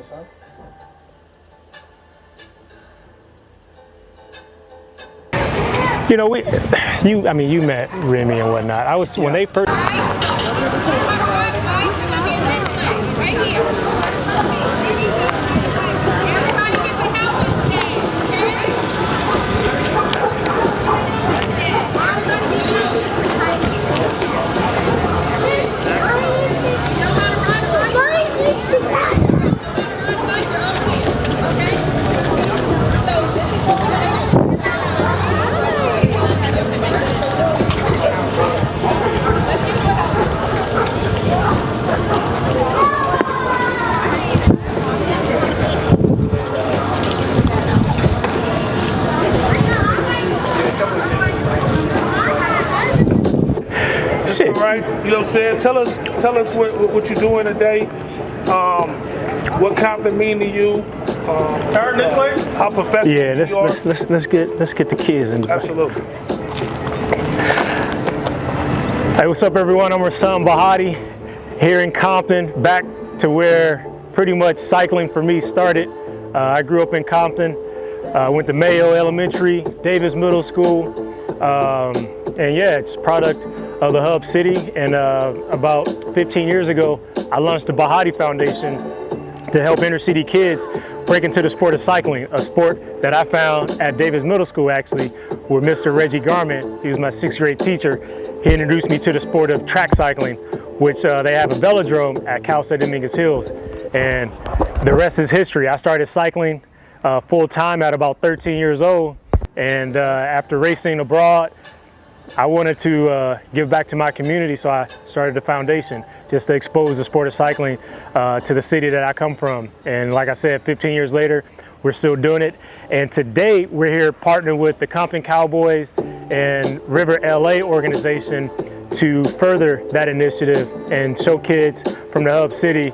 son. You know, I mean, you met Remy and whatnot. When they first. Shit. All right, you know what I'm saying? Tell us what you're doing today. What Compton mean to you? Turn this way. How professional? Yeah, let's get the kids in. Absolutely. Hey, what's up, everyone? I'm Rashaan Bahati here in Compton, back to where pretty much cycling for me started. I grew up in Compton. Went to Mayo Elementary, Davis Middle School, and yeah, it's a product of the hub city. And about 15 years ago, I launched the Bahati Foundation to help inner city kids break into the sport of cycling, a sport that I found at Davis Middle School actually, where Mr. Reggie Garment, he was my 6th grade teacher, he introduced me to the sport of track cycling, which they have a velodrome at Cal State Dominguez Hills. And the rest is history. I started cycling full time at about 13 years old. And after racing abroad, I wanted to give back to my community, so I started the foundation just to expose the sport of cycling to the city that I come from. And like I said, 15 years later, we're still doing it. And today we're here partnering with the Compton Cowboys and River LA organization to further that initiative and show kids from the hub city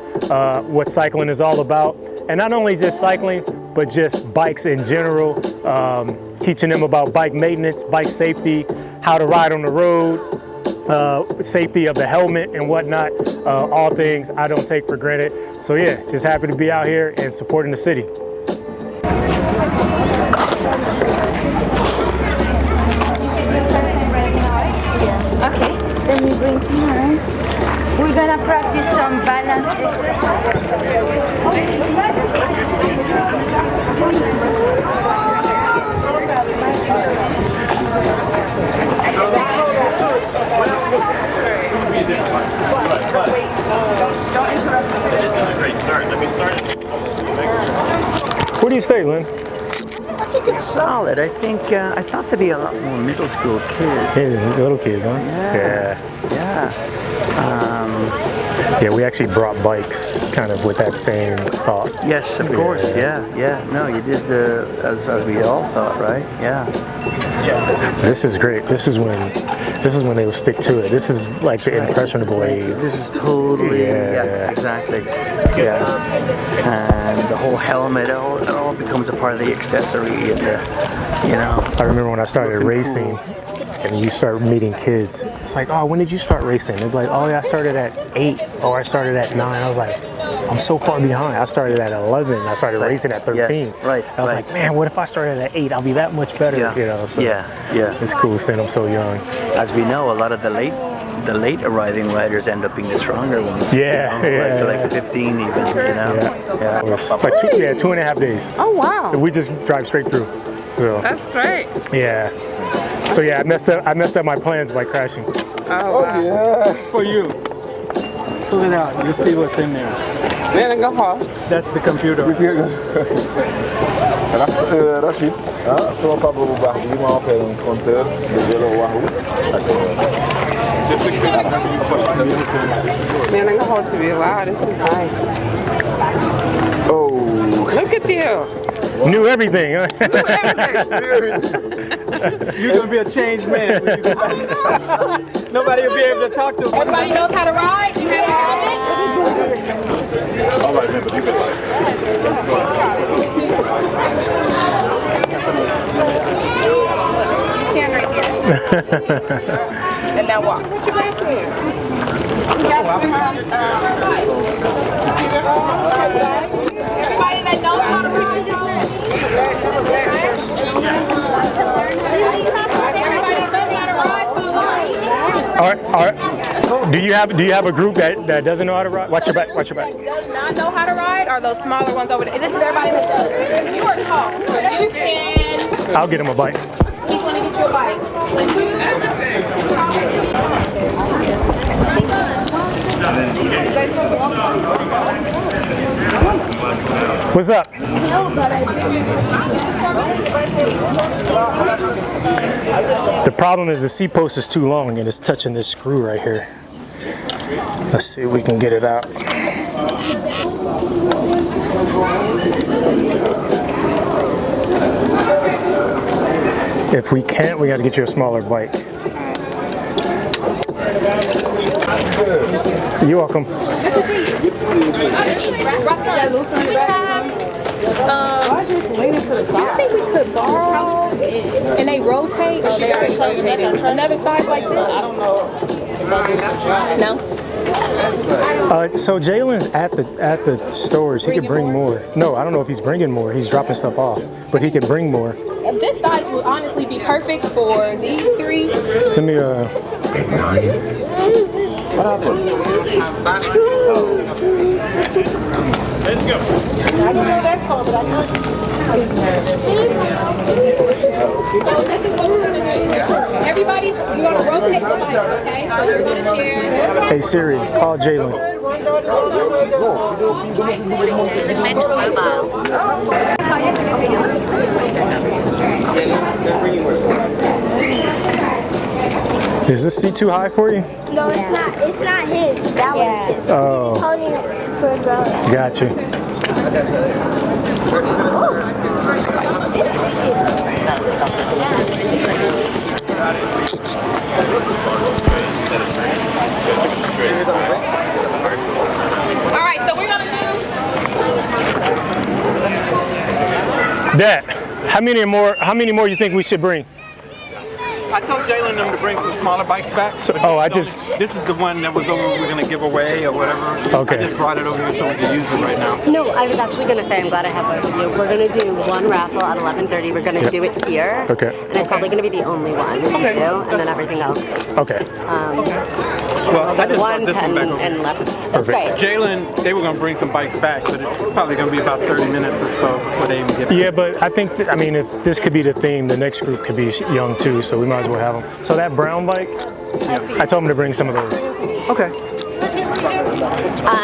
what cycling is all about. And not only just cycling, but just bikes in general, teaching them about bike maintenance, bike safety, how to ride on the road, safety of the helmet and whatnot, all things I don't take for granted. So yeah, just happy to be out here and supporting the city. Okay, then we bring tomorrow. We're gonna practice some balance exercise. Don't interrupt me. This is a great start. Let me start. Where do you stay, Lynn? I think it's solid. I think I thought there'd be a lot more middle school kids. Yeah, little kids, huh? Yeah. Yeah, we actually brought bikes kind of with that same thought. Yes, of course. Yeah. No, you did as we all thought, right? Yeah. This is great. This is when they will stick to it. This is like the impressionable age. This is totally exactly. Yeah. And the whole helmet, it all becomes a part of the accessory, and I remember when I started racing. Cool. And you start meeting kids. It's like, oh, when did you start racing? They'd be like, oh, yeah, I started at 8, or I started at 9. I was like, I'm so far behind. I started at 11. I started racing at 13. Yes, right. I was like, man, what if I started at 8? I'll be that much better. So it's cool seeing them so young. As we know, a lot of the late arriving riders end up being the stronger ones. Like 15 even. Yeah. It was like 2.5 days. Oh wow. And we just drive straight through. So, that's great. Yeah. So yeah, I messed up my plans by crashing. Oh wow. Yeah. For you. Pull it out. You'll see what's in there. That's the computer. Rachid, sama papa bu baax bi ma fait un compteur de vélo Wahoo. Man, I'm gonna hold to be wow, this is nice. Oh. Look at you. Knew everything, huh? You're gonna be a changed man when you go back. Nobody will be able to talk to him. Everybody knows how to ride? You have a helmet? All right, man, but you can Stand right here. And now walk. Put your back there. You got Do you have a group that doesn't know how to ride? Watch your back. Watch your back. Does not know how to ride are those smaller ones over there. And this is everybody that does. You are tall, so you can. I'll get him a bike. He's gonna get you a bike. What's up? The problem is the seat post is too long and it's touching this screw right here. Let's see if we can get it out. If we can't, we got to get you a smaller bike. You're welcome. Do you think we could borrow and they rotate? Or they already rotating another size like this? I don't know. No. So Jalen's at the stores. He could bring more. No, I don't know if he's bringing more. He's dropping stuff off, but he could bring more. This size would honestly be perfect for these three. Let me What happened? Let's go. This is what we're gonna do. Everybody, you're gonna rotate the bikes, okay? So you're gonna share. Hey Siri, call Jalen. Is this seat too high for you? No, it's not. It's not his. That one's his. Oh. He's holding it for a girl. Gotcha. All right, so we're gonna do. Dad, how many more you think we should bring? I told Jalen them to bring some smaller bikes back. So, this is the one that was over we're gonna give away or whatever. Okay. I just brought it over here so we can use it right now. No, I was actually gonna say I'm glad I have both of you. We're gonna do one raffle at 11:30. We're gonna do it here. Okay. And it's probably gonna be the only one we do, and then everything else. Okay. Well, I just brought 1, this 10, one back over. and 11. That's great. Jalen, they were gonna bring some bikes back, but it's probably gonna be about 30 minutes or so before they even get back. Yeah, but I think, I mean, if this could be the theme, the next group could be young too, so we might as well have them. So that brown bike, I told him to bring some of those. Okay.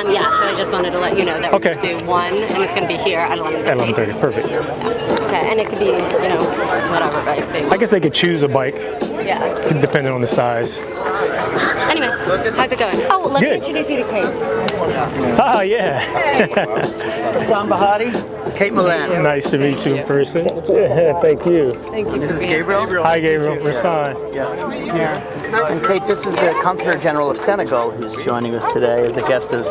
Yeah, so I just wanted to let you know that we're gonna do one, and it's gonna be here at 11:30. At 11:30, perfect. Okay, and it could be, whatever bike they want. I guess they could choose a bike, Yeah. depending on the size. Anyway, how's it going? Oh, let me Good. introduce you to Kate. Ah, yeah. Rashaan Bahati, Kate Milan. Nice to meet you in person. Thank you. Thank you. This is Gabriel. Hi, Gabriel. Rashaan. Yeah. And Kate, this is the Consular General of Senegal who's joining us today as a guest of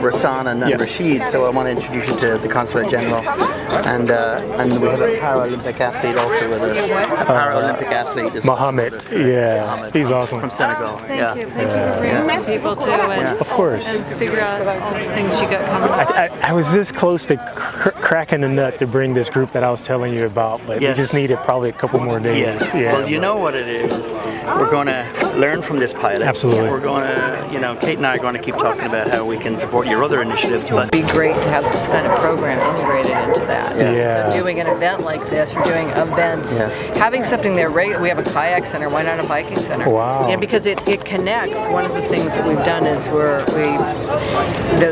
Rashaan and Rashid. So I want to introduce you to the Consular General. And we have a Paralympic athlete also with us. A Paralympic athlete is Mohammed. Yeah. Mohammed He's awesome. From Senegal. Thank you for bringing some people too, and, Of course. and figure out all the things you got coming. I was this close to cracking the nut to bring this group that I was telling you about, but we just needed probably a couple more days. Yes. Yeah. Well, you know what it is. We're going to learn from this pilot. Absolutely. We're going to, Kate and I are going to keep talking about how we can support your other initiatives. But It'd be great to have this kind of program integrated into that. Yeah. So doing an event like this, or doing events, having something there. We have a kayak center. Why not a biking center? Wow. Because it connects. One of the things that we've done is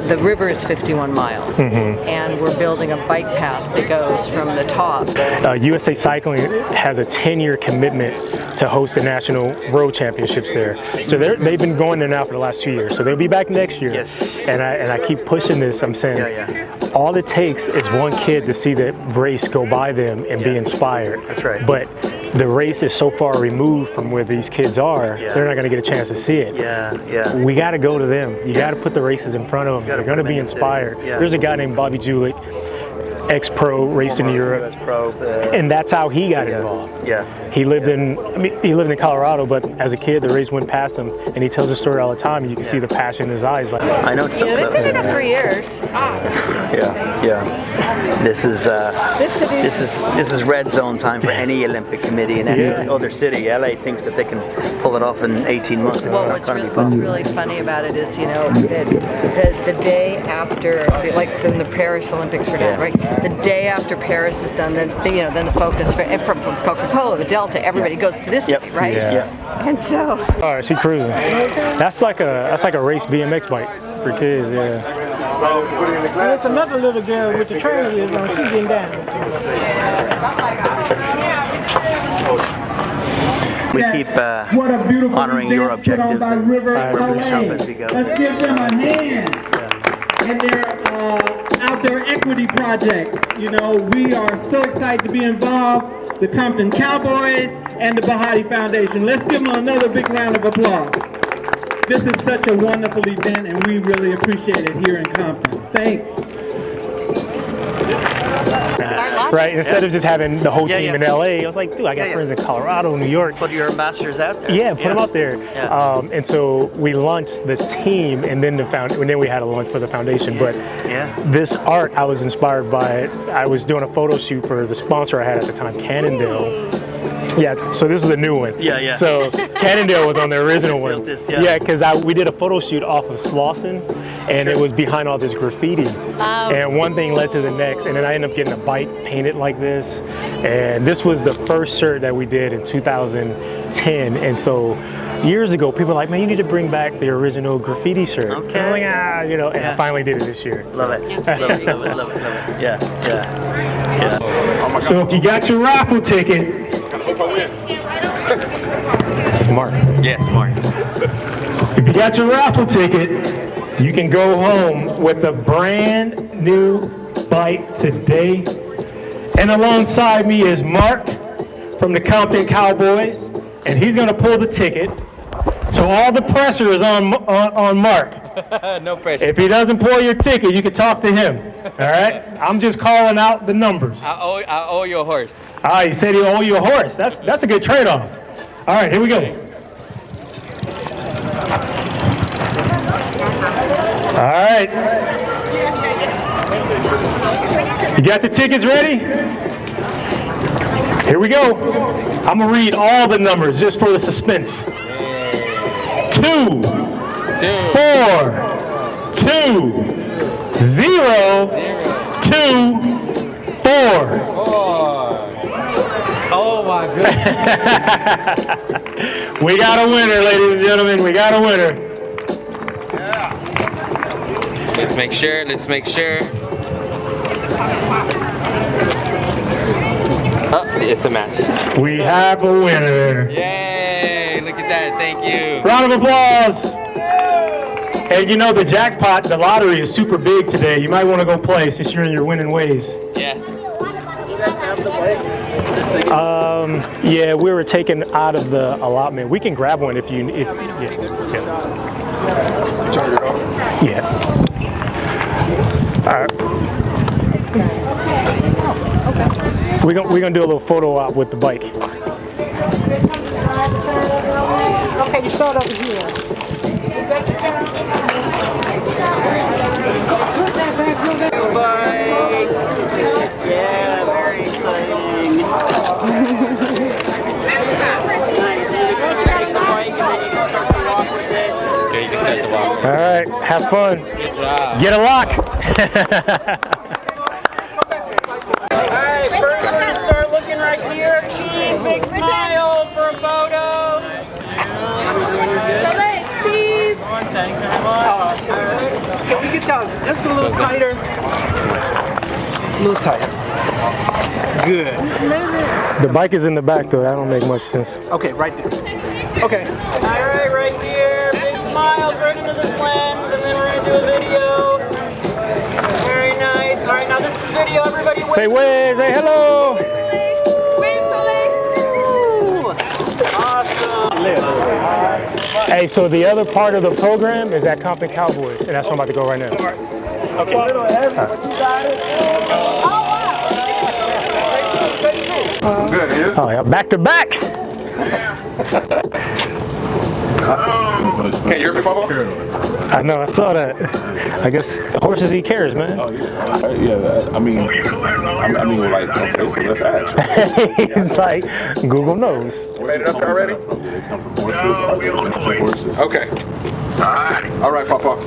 the river is 51 miles, and we're building a bike path that goes from the top. USA Cycling has a 10-year commitment to host the national road championships there. So they've been going there now for the last 2 years. So they'll be back next year. Yes. And I keep pushing this. I'm saying all it takes is one kid to see the race go by them and be inspired. That's right. But the race is so far removed from where these kids are, they're not going to get a chance to see it. We got to go to them. You got to put the races in front of them. They're going to be inspired. There's a guy named Bobby Julich. ex-pro, raced in Europe, and that's how he got involved. Yeah. He lived in Colorado, but as a kid, the race went past him, and he tells the story all the time, and you can see the passion in his eyes. Like, I know it's so They've been in it for years. Yeah. This is red zone time for any Olympic committee in any other city. LA thinks that they can pull it off in 18 months. It's not going to be What's possible. really funny about it is, you know, the day after, like when the Paris Olympics were done, right? The day after Paris is done, then the focus from Coca-Cola, the Delta, everybody goes to this city, right? Yeah. And so. All right, she cruising. That's like a race BMX bike for kids. Yeah. And there's another little girl with the trainer wheels on. She's getting down. We keep honoring your objectives and representing yourself as we go. Let's give them a hand in their outdoor equity project. You know, we are so excited to be involved. The Compton Cowboys and the Bahati Foundation. Let's give them another big round of applause. This is such a wonderful event, and we really appreciate it here in Compton. Thanks. Right, instead of just having the whole team in LA, I was like, dude, I got friends in Colorado, New York. Put your ambassadors out there. Yeah, put them out there. And so we launched the team, and then we had a lunch for the foundation. But this art, I was inspired by it. I was doing a photo shoot for the sponsor I had at the time, Cannondale. Yeah, so this is a new one. Yeah. So Cannondale was on the original one. Because we did a photo shoot off of Slauson, and it was behind all this graffiti. And one thing led to the next, and then I ended up getting a bike painted like this. And this was the first shirt that we did in 2010. And so years ago, people were like, man, you need to bring back the original graffiti shirt. Okay. And I'm like, and I finally did it this year. Love it. Love it. Yeah. So if you got your raffle ticket, it's Mark. Yes, Mark. If you got your raffle ticket, you can go home with a brand new bike today. And alongside me is Mark from the Compton Cowboys, and he's gonna pull the ticket. So all the pressure is on Mark. No pressure. If he doesn't pull your ticket, you can talk to him. All right? I'm just calling out the numbers. I owe you a horse. Ah, he said he'll owe you a horse. That's a good trade-off. All right, here we go. All right. You got the tickets ready? Here we go. I'm gonna read all the numbers just for the suspense. 2, 4, 2, 0, 2, 4. Oh my goodness. We got a winner, ladies and gentlemen. We got a winner. Let's make sure. Oh, it's a match. We have a winner. Yay! Look at that. Thank you. Round of applause. And you know the jackpot, the lottery is super big today. You might want to go play since you're in your winning ways. Yes. Yeah, we were taken out of the allotment. We can grab one if you. Turn it off? Yeah. All right. We're gonna do a little photo op with the bike. Okay, you start over here. Yeah, very exciting. All right, have fun. Good job. Get a lock. Alright, first we're gonna start looking right here. Cheese, big smile for a photo. Cheese. Can we get y'all just a little tighter? A little tighter. Good. The bike is in the back though. That don't make much sense. Okay, right there. Okay. Alright, right here. Big smiles right into this lens, and then we're gonna do a video. Very nice. Alright, now this is video. Everybody wave. Say wave, say hello. Awesome. Hey, so the other part of the program is at Compton Cowboys, and that's where I'm about to go right now. Okay. A little heavy, but you got it. Oh, wow. Good, you? Oh yeah, back to back. Can you hear me, Papa? I know, I saw that. I guess horses eat carrots, man. Oh, yeah. I mean, like, okay, so let's ask. He's like, Google knows. We made it up there already? Okay. All right, Papa.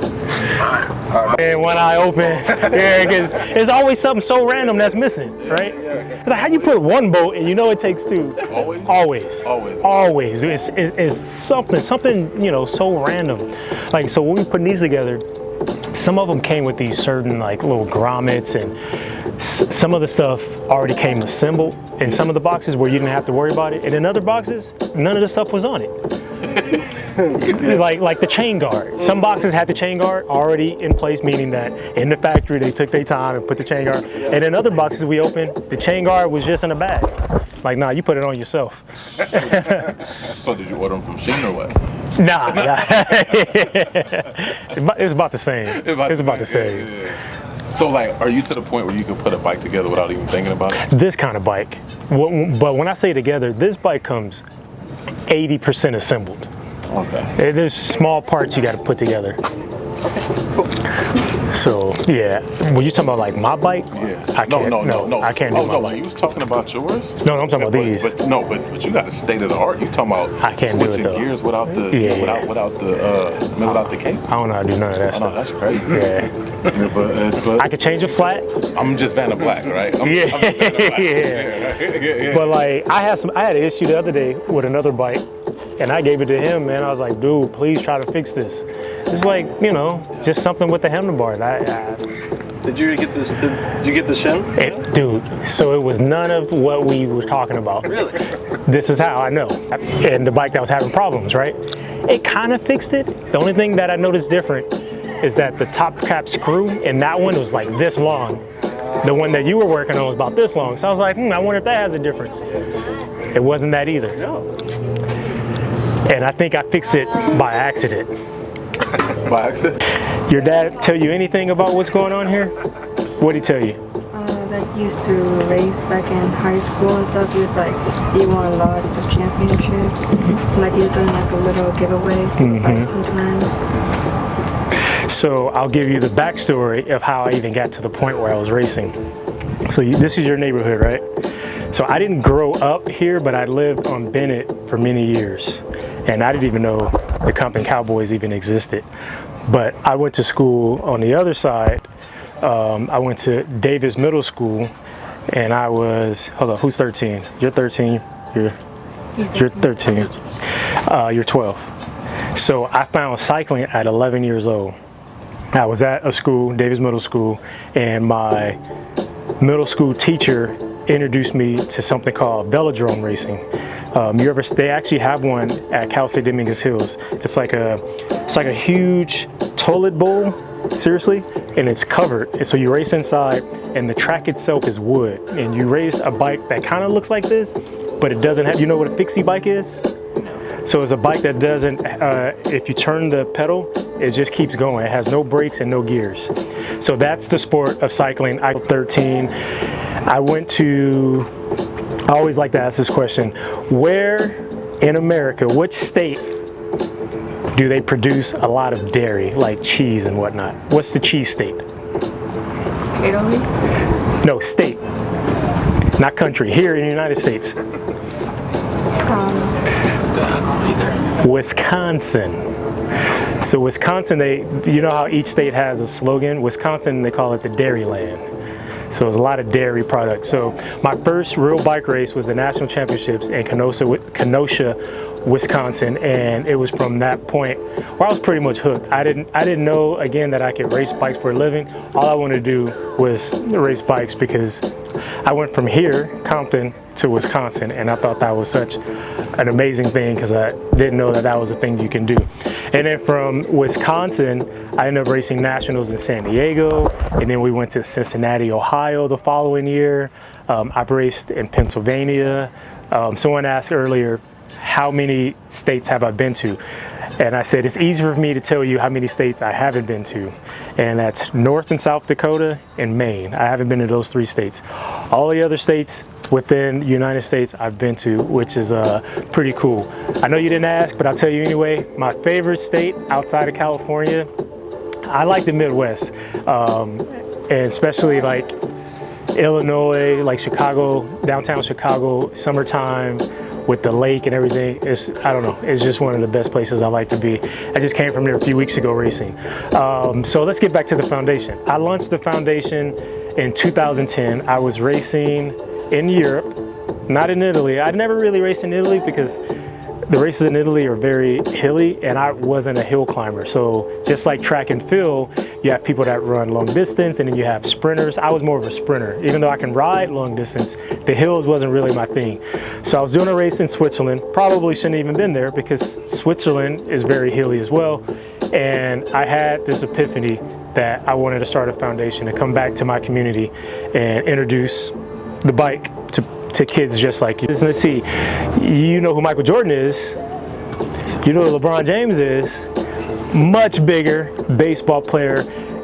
And when I open, yeah, because there's always something so random that's missing, right? Like, how you put one bolt and you know it takes two? Always. It's something, you know, so random. Like, so when we put these together, some of them came with these certain like little grommets, and some of the stuff already came assembled in some of the boxes where you didn't have to worry about it. And in other boxes, none of the stuff was on it. like the chain guard. Some boxes had the chain guard already in place, meaning that in the factory they took their time and put the chain guard. And in other boxes we opened, the chain guard was just in a bag. Like, nah, you put it on yourself. So did you order them from Shein or what? Nah. It's about the same. It's about the same. Yeah. So, like, are you to the point where you can put a bike together without even thinking about it? This kind of bike. But when I say together, this bike comes 80% assembled. Okay. There's small parts you got to put together. So yeah, when you talking about like my bike, Yeah. I can't. No. I can't do my bike. You was talking about yours? No, I'm talking about these. But you got a state of the art. You talking about I can't do it switching though. gears without the without the cable? I don't know how to do none of that Oh, stuff. no, that's crazy. Yeah. But I could change it flat. I'm just Vanna Black, right? I'm Yeah. just Vanna Black. Yeah. But like I had an issue the other day with another bike, and I gave it to him, man. I was like, dude, please try to fix this. It's like, you know, just something with the handlebars. Did you get this? Did you get the shim? Dude, so it was none of what we were talking about. Really? This is how I know. And the bike that was having problems, right? It kind of fixed it. The only thing that I noticed different is that the top cap screw in that one was like this long. The one that you were working on was about this long. So I was like, I wonder if that has a difference. It wasn't that either. No. And I think I fixed it by accident. By accident? Your dad tell you anything about what's going on here? What'd he tell you? That used to race back in high school and stuff. He was like, he won lots of championships. Like he was doing like a little giveaway sometimes. So I'll give you the backstory of how I even got to the point where I was racing. So this is your neighborhood, right? So I didn't grow up here, but I lived on Bennett for many years. And I didn't even know the Compton Cowboys even existed. But I went to school on the other side. I went to Davis Middle School, and I was, hold on, who's 13? You're 13, you're 13, you're 12. So I found cycling at 11 years old. I was at a school, Davis Middle School, and my middle school teacher introduced me to something called velodrome racing. They actually have one at Cal State Dominguez Hills. It's like a huge toilet bowl, seriously, and it's covered. And so you race inside, and the track itself is wood. And you race a bike that kind of looks like this, but it doesn't have. You know what a fixie bike is? So it's a bike that doesn't. If you turn the pedal, it just keeps going. It has no brakes and no gears. So that's the sport of cycling. I was 13. I always like to ask this question. Where in America, which state do they produce a lot of dairy, like cheese and whatnot? What's the cheese state? Italy? No, state. Not country. Here in the United States. Wisconsin. So Wisconsin, you know how each state has a slogan? Wisconsin, they call it the Dairy Land. So there's a lot of dairy products. So my first real bike race was the national championships in Kenosha, Wisconsin, and it was from that point where I was pretty much hooked. I didn't know again that I could race bikes for a living. All I wanted to do was race bikes because I went from here, Compton, to Wisconsin, and I thought that was such an amazing thing because I didn't know that was a thing you can do. And then from Wisconsin, I ended up racing nationals in San Diego, and then we went to Cincinnati, Ohio the following year. I've raced in Pennsylvania. Someone asked earlier, how many states have I been to? And I said, it's easier for me to tell you how many states I haven't been to. And that's North and South Dakota and Maine. I haven't been to those 3 states. All the other states within the United States I've been to, which is pretty cool. I know you didn't ask, but I'll tell you anyway. My favorite state outside of California, I like the Midwest. And especially like Illinois, like Chicago, downtown Chicago, summertime, with the lake and everything. I don't know, it's just one of the best places I like to be. I just came from there a few weeks ago racing. So let's get back to the foundation. I launched the foundation in 2010. I was racing in Europe, not in Italy. I'd never really raced in Italy because the races in Italy are very hilly and I wasn't a hill climber. So just like track and field, you have people that run long distance and then you have sprinters. I was more of a sprinter. Even though I can ride long distance, the hills wasn't really my thing. So I was doing a race in Switzerland. Probably shouldn't even been there because Switzerland is very hilly as well. And I had this epiphany that I wanted to start a foundation and come back to my community and introduce the bike to kids just like you. Let's see, you know who Michael Jordan is, you know who LeBron James is, much bigger baseball player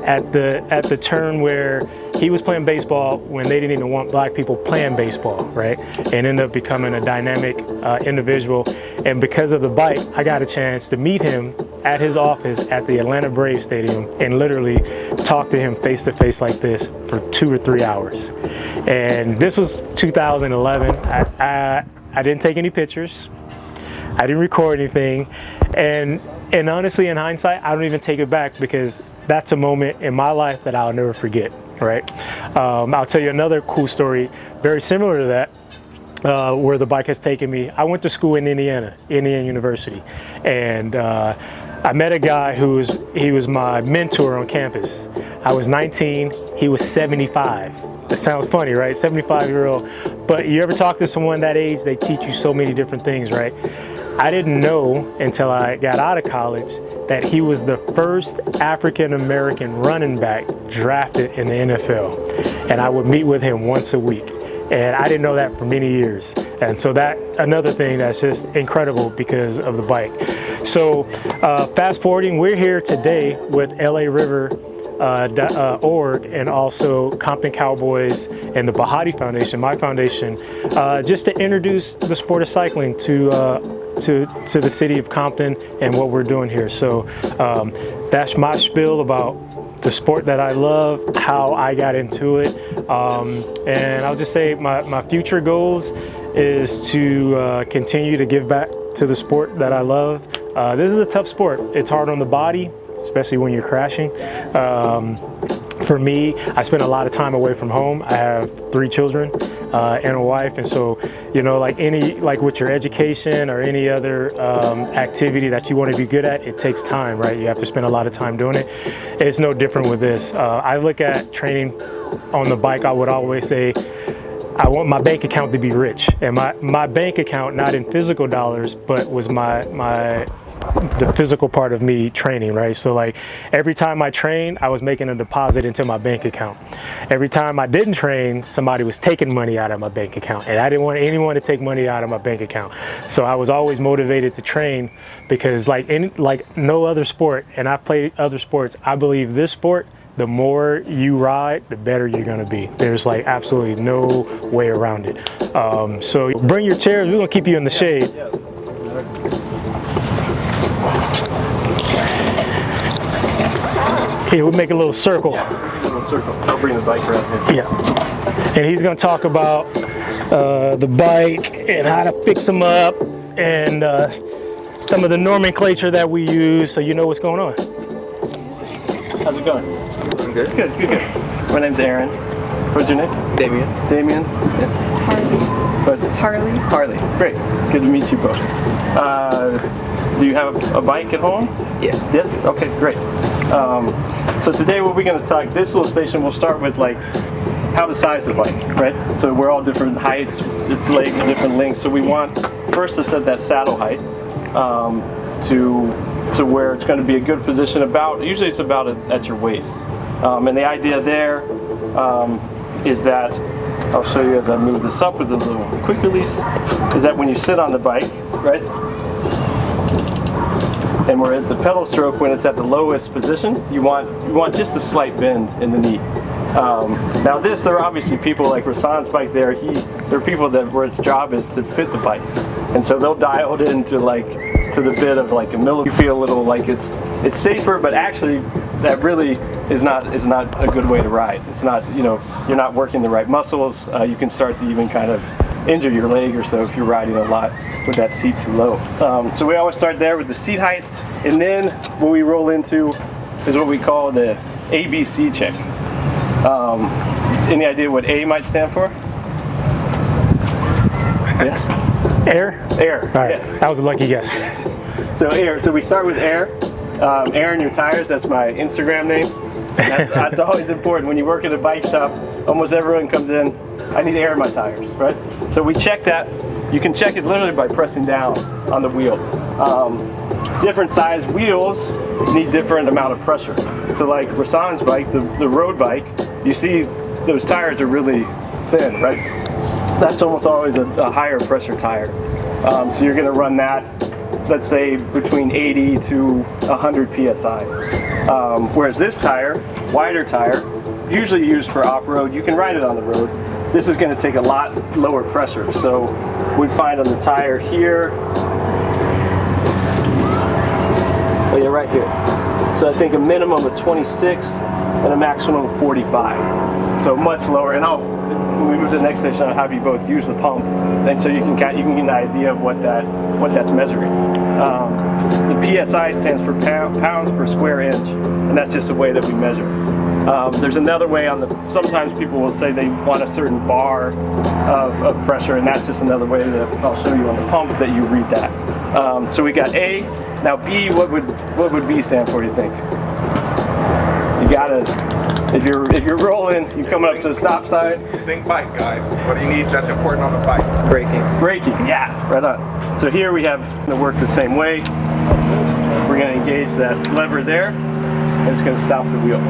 at the turn where he was playing baseball when they didn't even want black people playing baseball, right? And ended up becoming a dynamic individual. And because of the bike, I got a chance to meet him at his office at the Atlanta Braves Stadium and literally talk to him face to face like this for 2 or 3 hours. And this was 2011. I didn't take any pictures. I didn't record anything. And honestly, in hindsight, I don't even take it back because that's a moment in my life that I'll never forget, right? I'll tell you another cool story, very similar to that, where the bike has taken me. I went to school in Indiana University. And I met a guy he was my mentor on campus. I was 19, he was 75. It sounds funny, right? 75-year-old. But you ever talk to someone that age, they teach you so many different things, right? I didn't know until I got out of college that he was the first African-American running back drafted in the NFL. And I would meet with him once a week. And I didn't know that for many years. And so that's another thing that's just incredible because of the bike. So fast forwarding, we're here today with LA River org and also Compton Cowboys and the Bahati Foundation, my foundation, just to introduce the sport of cycling to the city of Compton and what we're doing here. So that's my spiel about the sport that I love, how I got into it, and I'll just say my future goals is to continue to give back to the sport that I love. This is a tough sport. It's hard on the body, especially when you're crashing. For me, I spend a lot of time away from home. I have 3 children and a wife, and so, you know, like with your education or any other activity that you want to be good at, it takes time, right? You have to spend a lot of time doing it. It's no different with this. I look at training on the bike, I would always say, I want my bank account to be rich. And my bank account, not in physical dollars, but was the physical part of me training, right? So like every time I trained, I was making a deposit into my bank account. Every time I didn't train, somebody was taking money out of my bank account, and I didn't want anyone to take money out of my bank account. So I was always motivated to train because like no other sport, and I've played other sports, I believe this sport, the more you ride, the better you're gonna be. There's like absolutely no way around it. So bring your chairs, we're gonna keep you in the shade. Here, we'll make a little circle. Yeah, a little circle. I'll bring the bike around here. Yeah. And he's gonna talk about the bike and how to fix them up and some of the nomenclature that we use so you know what's going on. How's it going? Doing good. Good, good, good. My name's Aaron. What's your name? Damien. Damien? Yeah. Harley. What is it? Harley. Harley. Great. Good to meet you both. Do you have a bike at home? Yes. Yes? Okay, great. So today what we're going to talk, this little station, we'll start with like how to size the bike, right? So we're all different heights, the legs are different lengths. So we want first to set that saddle height to where it's going to be a good position about, usually it's about at your waist. And the idea there is that, I'll show you as I move this up with a little quick release, is that when you sit on the bike, right? and we're at the pedal stroke when it's at the lowest position. You want just a slight bend in the knee. Now there are obviously people like Rashaan's bike there. There are people where its job is to fit the bike, and so they'll dial it into to the bit of like a millimeter. You feel a little like it's safer, but actually that really is not a good way to ride. It's not, you're not working the right muscles. You can start to even kind of injure your leg or so if you're riding a lot with that seat too low. So we always start there with the seat height, and then what we roll into is what we call the ABC check. Any idea what A might stand for? Yes. Air? Air. All right. Yes. That was a lucky guess. So air. So we start with air. Air in your tires. That's my Instagram name. That's always important when you work at a bike shop. Almost everyone comes in. I need air in my tires, right? So we check that. You can check it literally by pressing down on the wheel. Different size wheels need different amount of pressure. So like Rashaan's bike, the road bike, you see those tires are really thin, right? That's almost always a higher pressure tire. So you're gonna run that, let's say between 80 to 100 PSI. Whereas this tire, wider tire, usually used for off-road, you can ride it on the road. This is gonna take a lot lower pressure. So we find on the tire here, oh yeah, right here. So I think a minimum of 26 and a maximum of 45. So much lower. And when we move to the next station, I'll have you both use the pump, and so you can get an idea of what that's measuring. The PSI stands for pounds per square inch, and that's just a way that we measure. There's another way sometimes people will say they want a certain bar of pressure, and that's just another way that I'll show you on the pump that you read that. So we got A. Now B, what would B stand for, you think? You gotta, if you're rolling, you're coming up to the stop sign. Think bike, guys. What do you need that's important on the bike? Braking, yeah, right on. So here we have to work the same way. We're gonna engage that lever there, and it's gonna stop the wheel.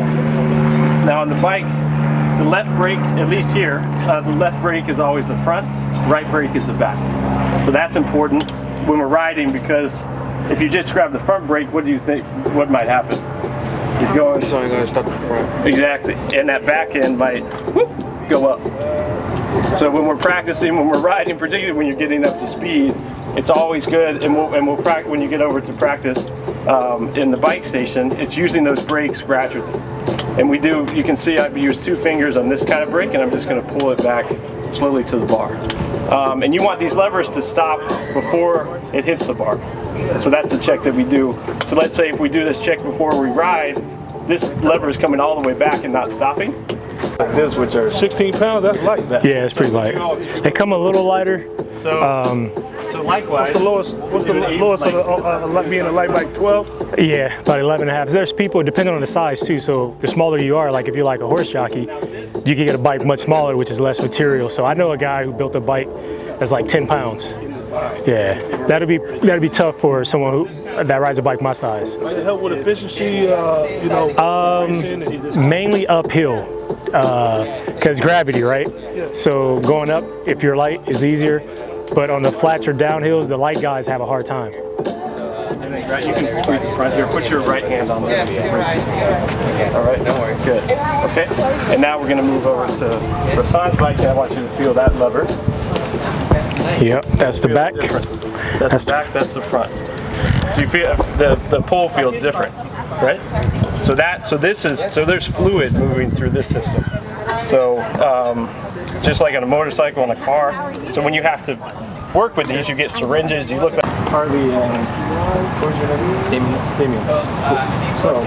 Now on the bike, the left brake, at least here, the left brake is always the front, right brake is the back. So that's important when we're riding, because if you just grab the front brake, what do you think, what might happen? It's going to stop the front. Exactly, and that back end might go up. So when we're practicing, when we're riding, particularly when you're getting up to speed, it's always good, and we'll practice when you get over to practice in the bike station. It's using those brakes gradually, and you can see I've used 2 fingers on this kind of brake, and I'm just going to pull it back slowly to the bar. And you want these levers to stop before it hits the bar. So that's the check that we do. So let's say if we do this check before we ride, this lever is coming all the way back and not stopping. Like this, which are 16 pounds, that's light. Yeah, it's pretty light. They come a little lighter. So likewise, what's the lowest of being a light bike, 12? Yeah, about 11.5. There's people, depending on the size too, so the smaller you are, like if you're like a horse jockey, you can get a bike much smaller, which is less material. So I know a guy who built a bike that's like 10 pounds. Yeah, that'd be tough for someone that rides a bike my size. Does it help with efficiency, mainly uphill, because gravity, right? So going up, if you're light, is easier. But on the flats or downhills, the light guys have a hard time. You can squeeze the front here. Put your right hand on the All right, don't worry. Good. Okay. And now we're going to move over to Rashaan's bike, and I want you to feel that lever. Yep, that's the back. That's the back. That's the front. So you feel the pull feels different, right? So there's fluid moving through this system. So just like on a motorcycle and a car. So when you have to work with these, you get syringes. You look at Harley and what's your name? Damien. So.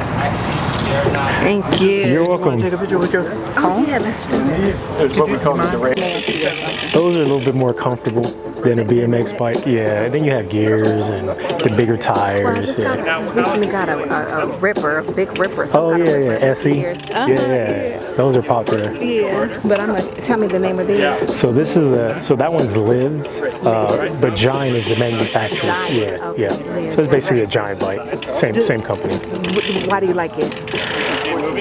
Thank you. You're welcome. Take a picture with your cone? Yeah, let's do that. There's what we call the rail. Those are a little bit more comfortable than a BMX bike. Yeah, then you have gears and the bigger tires. Yeah. Recently got a ripper, a big ripper. Oh yeah, SE. Yeah, those are popular. Yeah, but tell me the name of these. So this is that one's Live, but Giant is the manufacturer. Yeah. So it's basically a Giant bike. Same company. Why do you like it?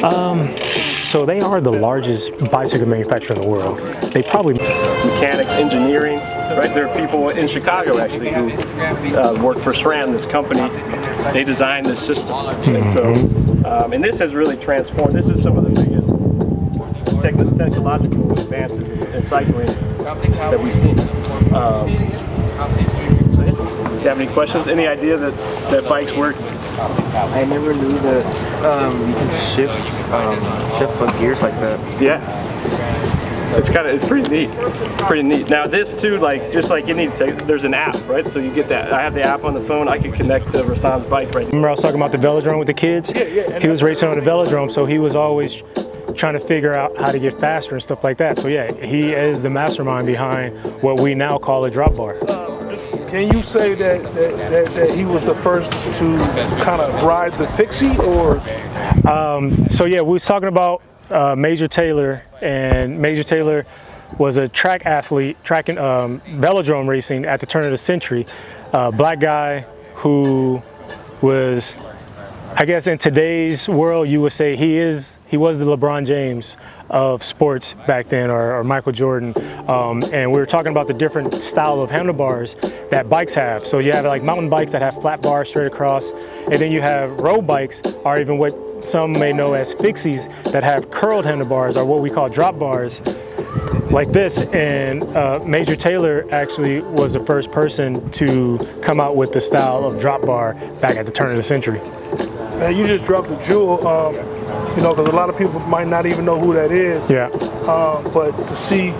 So they are the largest bicycle manufacturer in the world. They probably mechanics, engineering, right? There are people in Chicago actually who worked for SRAM, this company. They designed this system, and so and this has really transformed. This is some of the biggest technological advances in cycling that we've seen. So, do you have any questions? Any idea that bikes work? I never knew that you can shift the gears like that. Yeah. It's pretty neat. Pretty neat. Now this too, just like you need to, there's an app, right? So you get that. I have the app on the phone. I can connect to Rashaan's bike right now. Remember I was talking about the velodrome with the kids? Yeah. He was racing on the velodrome, so he was always trying to figure out how to get faster and stuff like that. So yeah, he is the mastermind behind what we now call a drop bar. Can you say that he was the first to kind of ride the fixie, or? So yeah, we was talking about Major Taylor, and Major Taylor was a track athlete, velodrome racing at the turn of the century. Black guy who was, I guess in today's world, you would say he was the LeBron James of sports back then, or Michael Jordan. And we were talking about the different style of handlebars that bikes have. So you have like mountain bikes that have flat bars straight across, and then you have road bikes, or even what some may know as fixies, that have curled handlebars, or what we call drop bars, like this. And Major Taylor actually was the first person to come out with the style of drop bar back at the turn of the century. Man, you just dropped a jewel, because a lot of people might not even know who that is. Yeah. But to see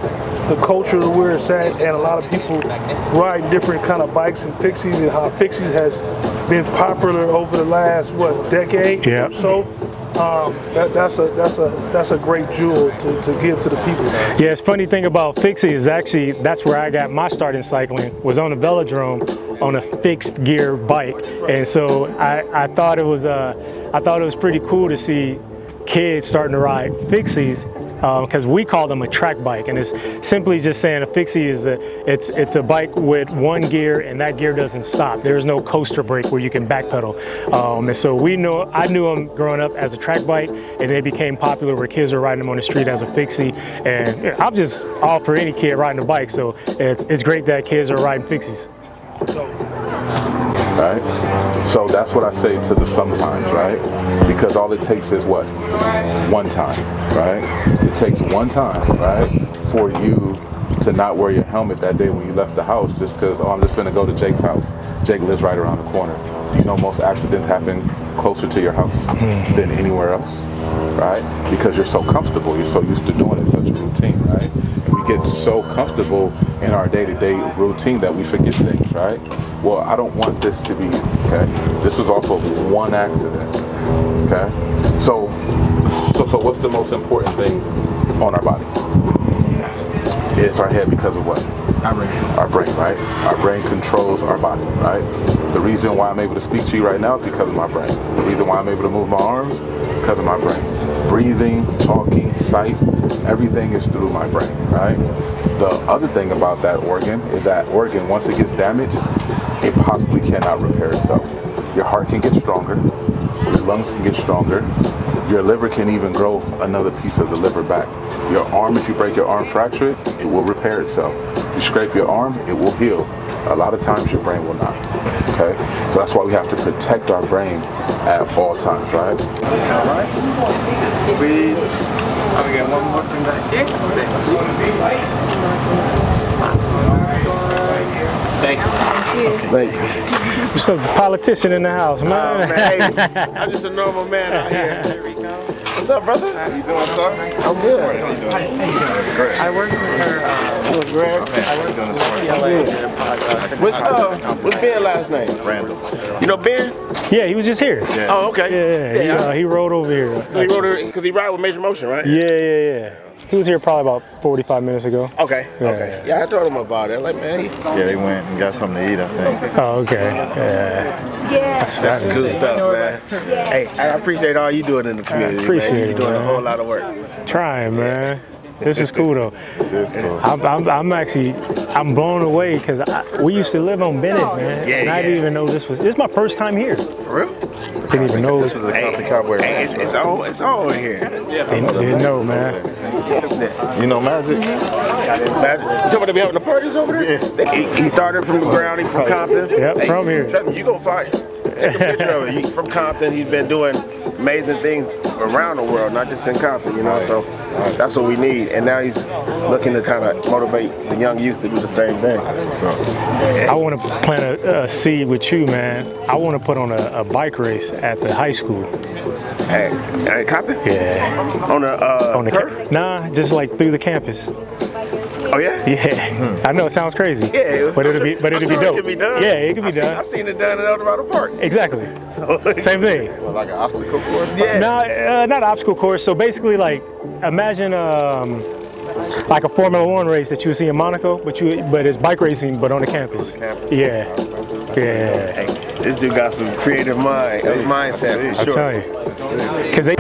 the culture where it's at, and a lot of people ride different kind of bikes and fixies, and how fixies has been popular over the last decade or so. That's a great jewel to give to the people. Yeah, it's funny thing about fixie is actually that's where I got my start in cycling, was on a velodrome on a fixed gear bike. And so I thought it was pretty cool to see kids starting to ride fixies, because we call them a track bike, and it's simply just saying a fixie is it's a bike with one gear, and that gear doesn't stop. There's no coaster brake where you can backpedal. And so I knew them growing up as a track bike, and they became popular where kids are riding them on the street as a fixie. And I'm just all for any kid riding a bike, so it's great that kids are riding fixies. Right? So that's what I say to the sometimes, right? Because all it takes is what? One time, right? It takes one time, right? For you to not wear your helmet that day when you left the house just because, I'm just finna go to Jake's house. Jake lives right around the corner. You know, most accidents happen closer to your house than anywhere else, right? Because you're so comfortable, you're so used to doing it, such a routine, right? And we get so comfortable in our day-to-day routine that we forget things, right? Well, I don't want this to be, okay? This was also one accident, okay? So what's the most important thing on our body? It's our head, because of what? Our brain, right? Our brain controls our body, right? The reason why I'm able to speak to you right now is because of my brain. The reason why I'm able to move my arms, because of my brain. Breathing, talking, sight, everything is through my brain, right? The other thing about that organ is that organ, once it gets damaged, it possibly cannot repair itself. Your heart can get stronger, your lungs can get stronger, your liver can even grow another piece of the liver back. Your arm, if you break your arm, fracture it, it will repair itself. You scrape your arm, it will heal. A lot of times your brain will not, okay? So that's why we have to protect our brain at all times, right? All right. Breathe. I'm gonna get one more thing back here. Thank you. Thank you. What's up, politician in the house, man? Man, hey, I'm just a normal man out here. What's up, brother? How you doing, sir? I'm good. How you doing? Great. I work with her. What's Greg? I work with what's Ben's last name? Randall. You know Ben? Yeah, he was just here. Yeah. Oh, okay. Yeah, he rode over here. So he rode here because he ride with Major Motion, right? Yeah. He was here probably about 45 minutes ago. Okay. Yeah, I told him about it. Like, man. Yeah, they went and got something to eat, I think. Oh, okay. Yeah. That's some good stuff, man. Hey, I appreciate all you doing in the community, man. You're doing a whole lot of work. Trying, man. This is cool though. This is cool. I'm blown away because we used to live on Bennett, man. Yeah, and I didn't even know this is my first time here. For real? Didn't even know. This is the Compton Cowboys. Hey, it's all in here. Didn't know, man. You know Magic? Magic. You talking about they be having the parties over there? Yeah. He started from the ground. He's from Compton. Yep, from here. Trust me, you gonna find. Take a picture of it. He's from Compton. He's been doing amazing things around the world, not just in Compton, you know, so that's what we need. And now he's looking to kind of motivate the young youth to do the same thing. I want to plant a seed with you, man. I want to put on a bike race at the high school. At Compton? Yeah. On the turf? Nah, just like through the campus. Oh yeah? Yeah. I know it sounds crazy. Yeah. But it'll be dope. It can be done. Yeah, it can be done. I seen it done at Eldorado Park. Exactly. So, same thing. Like an obstacle course? Yeah. No, not an obstacle course. So basically, like, imagine like a Formula One race that you see in Monaco, but it's bike racing, but on the campus. Yeah. Yeah. Hey, this dude got some creative mindset. I'm telling you. 'Cause they